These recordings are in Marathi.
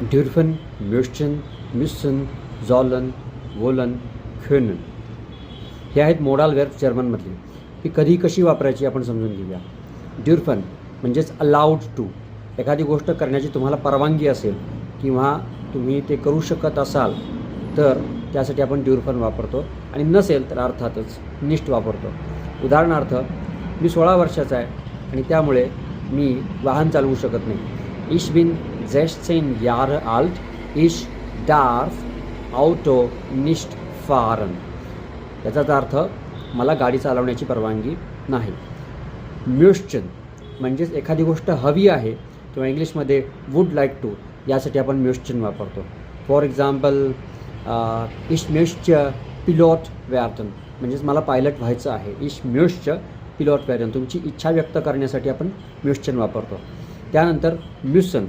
ड्युर्फन, म्युश्चन, मिसन, झॉलन, वोलन, können. हे आहेत मोडाल वर्ब जर्मनमधले. ही कधी कशी वापरायची आपण समजून घेऊया. ड्युर्फन म्हणजेच अलाउड टू, एखादी गोष्ट करण्याची तुम्हाला परवानगी असेल किंवा तुम्ही ते करू शकत असाल तर त्यासाठी आपण ड्युर्फन वापरतो, आणि नसेल तर अर्थातच निष्ट वापरतो. उदाहरणार्थ, मी 16 वर्षाचा आहे आणि त्यामुळे मी वाहन चालवू शकत नाही. Ich bin 16 Jahre alt, ich darf Auto nicht fahren. याचाच अर्थ मला गाडी चालवण्याची परवानगी नाही. म्युश्चन म्हणजेच एखादी गोष्ट हवी आहे किंवा इंग्लिशमध्ये वुड लाईक टू, यासाठी आपण म्युश्चन वापरतो. For example, ich möchte Pilot werden, म्हणजेच मला पायलट व्हायचं आहे. ich möchte Pilot werden, तुमची इच्छा व्यक्त करण्यासाठी आपण म्युश्चन वापरतो. त्यानंतर म्युसन,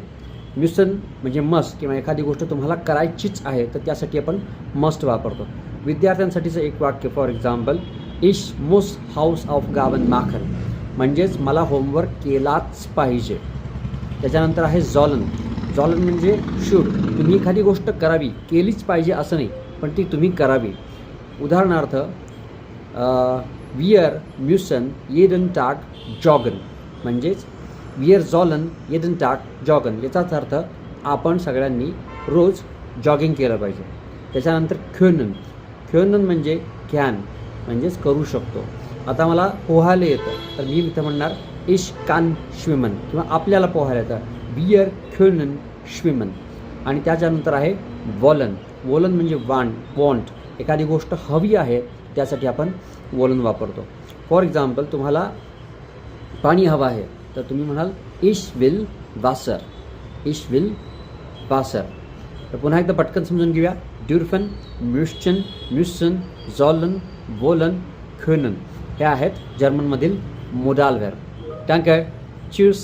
म्युसन म्हणजे मस्ट, किंवा एखादी गोष्ट तुम्हाला करायचीच आहे तर त्यासाठी आपण मस्ट वापरतो. विद्यार्थ्यांसाठीचं एक वाक्य, for example, ich muss Hausaufgaben machen, म्हणजेच मला होमवर्क केलाच पाहिजे. त्याच्यानंतर आहे झॉलन. झॉलन म्हणजे शूड, तुम्ही एखादी गोष्ट करावी, केलीच पाहिजे असं नाही, पण ती तुम्ही करावी. उदाहरणार्थ, wir müssen jeden Tag joggen, म्हणजेच wir sollen jeden Tag joggen, याचाच अर्थ आपण सगळ्यांनी रोज जॉगिंग केलं पाहिजे. त्याच्यानंतर können, können म्हणजे कॅन, म्हणजेच करू शकतो. आता मला पोहायला येतं तर मी इथं म्हणणार ich kann schwimmen, किंवा आपल्याला पोहायला येतं wir können schwimmen. आणि त्याच्यानंतर आहे वॉलन. वॉलन म्हणजे वॉन्ट, एखादी गोष्ट हवी आहे त्यासाठी आपण वॉलन वापरतो. फॉर एक्झाम्पल, तुम्हाला पाणी हवं आहे तर तुम्ही म्हणाल ich will Wasser, ich will Wasser. तर पुन्हा एकदा पटकन समजून घेऊया. ड्युर्फन, म्युश्चन, म्युसन, झॉलन, वोलन, können हे आहेत जर्मनमधील मोडाल वर्ब. Danke, tschüss.